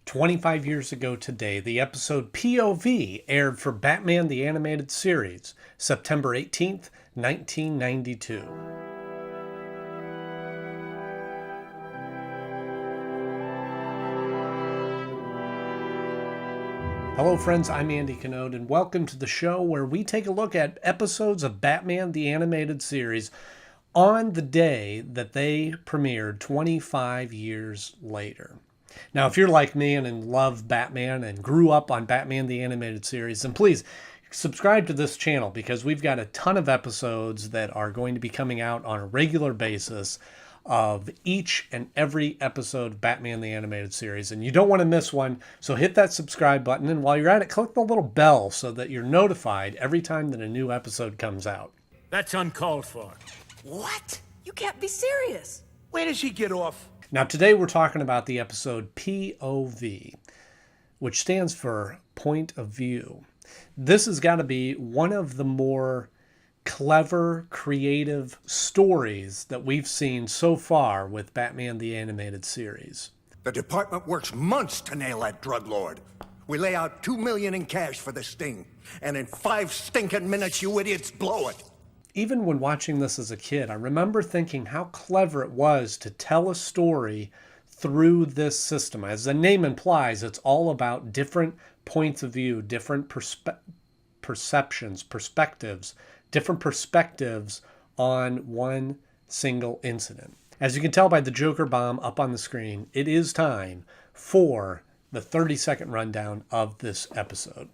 25 years ago today, the episode POV aired for Batman the Animated Series, September 18th, 1992. Hello friends, I'm Andy Knode, and welcome to the show where we take a look at episodes of Batman the Animated Series on the day that they premiered 25 years later. Now, if you're like me and love Batman and grew up on Batman the Animated Series, then please subscribe to this channel because we've got a ton of episodes that are going to be coming out on a regular basis of each and every episode of Batman the Animated Series. And you don't want to miss one, so hit that subscribe button. And while you're at it, click the little bell so that you're notified every time that a new episode comes out. That's uncalled for. What? You can't be serious. Where does he get off? Now, today we're talking about the episode POV, which stands for Point of View. This has got to be one of the more clever, creative stories that we've seen so far with Batman the Animated Series. The department works months to nail that drug lord. We lay out $2 million in cash for the sting, and in 5 stinking minutes you idiots blow it. Even when watching this as a kid, I remember thinking how clever it was to tell a story through this system. As the name implies, it's all about different points of view, different perspectives, different perspectives on one single incident. As you can tell by the Joker bomb up on the screen, it is time for the 30-second rundown of this episode.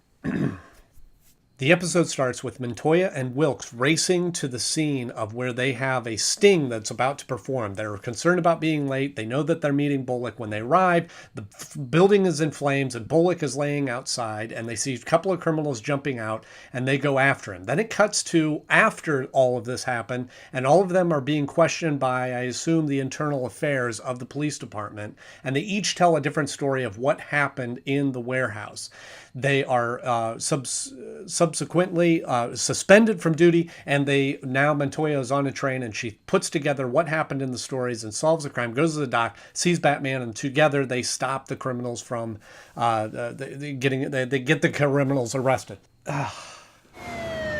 The episode starts with Montoya and Wilkes racing to the scene of where they have a sting that's about to perform. They're concerned about being late. They know that they're meeting Bullock. When they arrive, the building is in flames and Bullock is laying outside, and they see a couple of criminals jumping out, and they go after him. Then it cuts to after all of this happened, and all of them are being questioned by, I assume, the internal affairs of the police department, and they each tell a different story of what happened in the warehouse. They are subsequently suspended from duty, and Montoya is on a train, and she puts together what happened in the stories and solves the crime, goes to the dock, sees Batman, and together they stop the criminals from they get the criminals arrested. How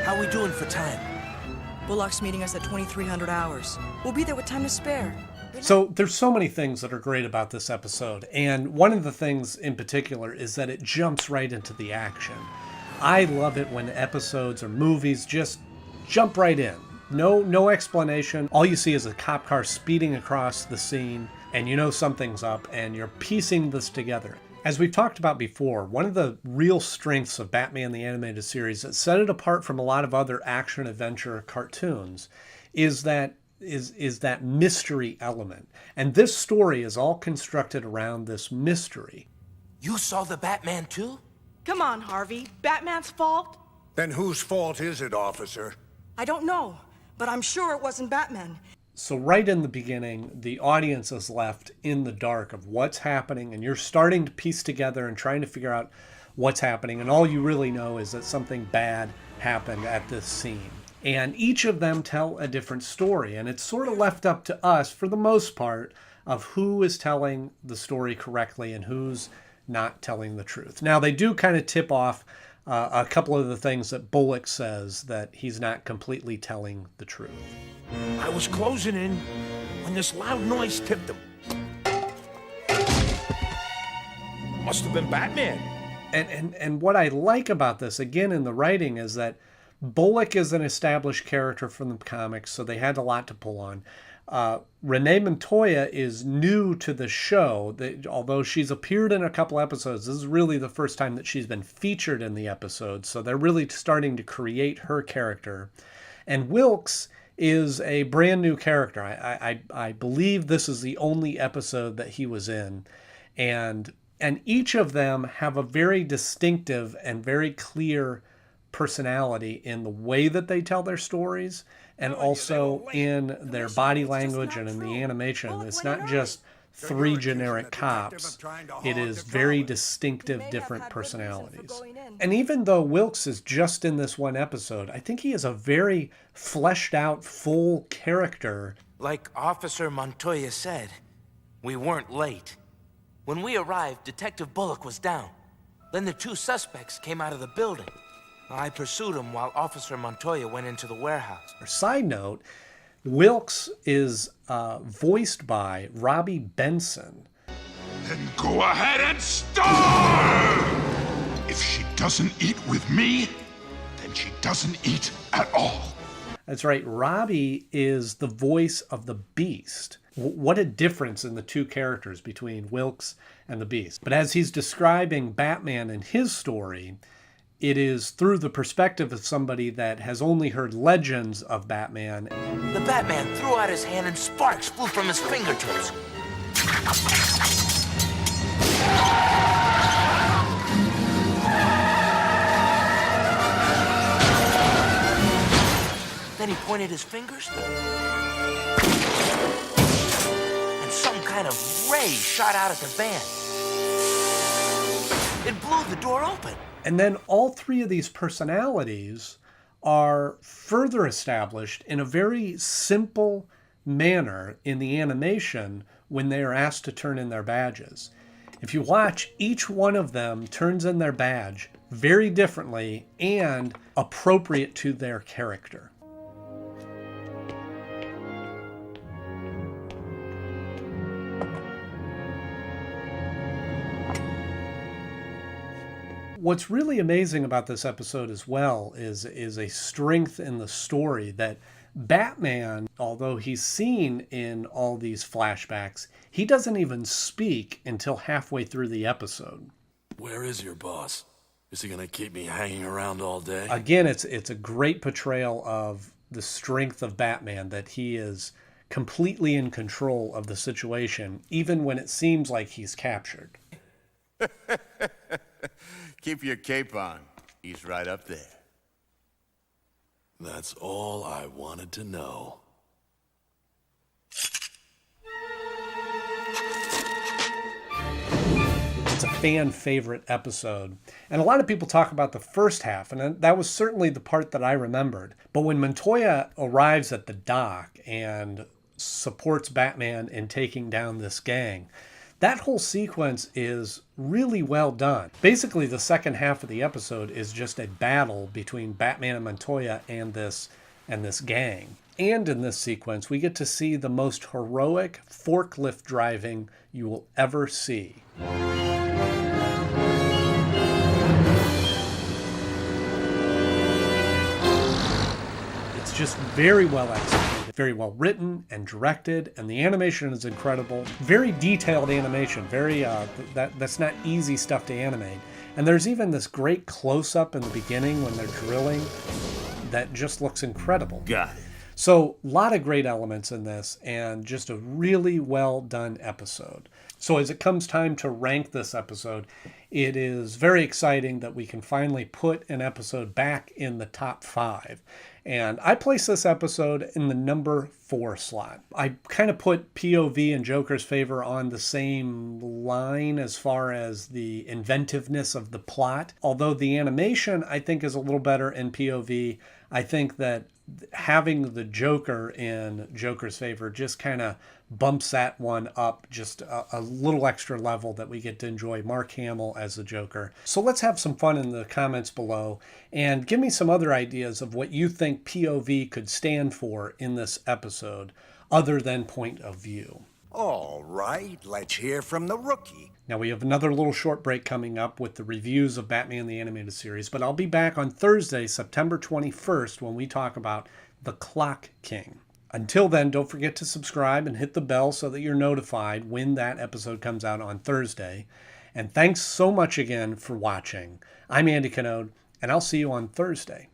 are we doing for time? Bullock's meeting us at 2300 hours. We'll be there with time to spare. So there's so many things that are great about this episode, and one of the things in particular is that it jumps right into the action. I love it when episodes or movies just jump right in. No explanation. All you see is a cop car speeding across the scene, and you know something's up, and you're piecing this together. As we've talked about before, one of the real strengths of Batman the Animated Series that set it apart from a lot of other action-adventure cartoons is that mystery element. And this story is all constructed around this mystery. You saw the Batman too? Come on, Harvey. Batman's fault? Then whose fault is it, officer? I don't know, but I'm sure it wasn't Batman. So right in the beginning, the audience is left in the dark of what's happening, and you're starting to piece together and trying to figure out what's happening, and all you really know is that something bad happened at this scene. And each of them tell a different story, and it's sort of left up to us, for the most part, of who is telling the story correctly and who's not telling the truth. Now, they do kind of tip off a couple of the things that Bullock says that he's not completely telling the truth. I was closing in when this loud noise tipped him. Must have been Batman. And what I like about this, again, in the writing, is that Bullock is an established character from the comics, so they had a lot to pull on. Renee Montoya is new to the show. Although she's appeared in a couple episodes, this is really the first time that she's been featured in the episode, so they're really starting to create her character. And Wilkes is a brand new character. I believe this is the only episode that he was in. And each of them have a very distinctive and very clear personality in the way that they tell their stories, and also in their body language and in the animation. It's not just 3 generic cops. It is very distinctive, different personalities. And even though Wilkes is just in this one episode, I think he is a very fleshed out, full character. Like Officer Montoya said, we weren't late. When we arrived, Detective Bullock was down. Then the two suspects came out of the building. I pursued them while Officer Montoya went into the warehouse. Side note, Wilkes is voiced by Robbie Benson. Then go ahead and starve! If she doesn't eat with me, then she doesn't eat at all. That's right, Robbie is the voice of the Beast. What a difference in the two characters between Wilkes and the Beast. But as he's describing Batman in his story, it is through the perspective of somebody that has only heard legends of Batman. The Batman threw out his hand and sparks flew from his fingertips. Then he pointed his fingers, and some kind of ray shot out at the van. It blew the door open. And then all three of these personalities are further established in a very simple manner in the animation when they are asked to turn in their badges. If you watch, each one of them turns in their badge very differently and appropriate to their character. What's really amazing about this episode as well is a strength in the story that Batman, although he's seen in all these flashbacks, he doesn't even speak until halfway through the episode. Where is your boss? Is he gonna keep me hanging around all day? Again, it's a great portrayal of the strength of Batman, that he is completely in control of the situation, even when it seems like he's captured. Keep your cape on. He's right up there. That's all I wanted to know. It's a fan favorite episode. And a lot of people talk about the first half, and that was certainly the part that I remembered. But when Montoya arrives at the dock and supports Batman in taking down this gang, that whole sequence is really well done. Basically, the second half of the episode is just a battle between Batman and Montoya and this gang. And in this sequence, we get to see the most heroic forklift driving you will ever see. It's just very well executed, very well written and directed, and the animation is incredible. Very detailed animation, that's not easy stuff to animate. And there's even this great close-up in the beginning when they're drilling that just looks incredible. Got it. So a lot of great elements in this, and just a really well done episode. So as it comes time to rank this episode, it is very exciting that we can finally put an episode back in the top 5. And I place this episode in the number 4 slot. I kind of put POV and Joker's Favor on the same line as far as the inventiveness of the plot. Although the animation, I think, is a little better in POV. I think that having the Joker in Joker's Favor just kind of bumps that one up just a little extra level, that we get to enjoy Mark Hamill as the Joker. So let's have some fun in the comments below and give me some other ideas of what you think POV could stand for in this episode other than point of view. All right, let's hear from the rookie. Now we have another little short break coming up with the reviews of Batman the Animated Series, but I'll be back on Thursday, September 21st, when we talk about The Clock King. Until then, don't forget to subscribe and hit the bell so that you're notified when that episode comes out on Thursday. And thanks so much again for watching. I'm Andy Knode, and I'll see you on Thursday.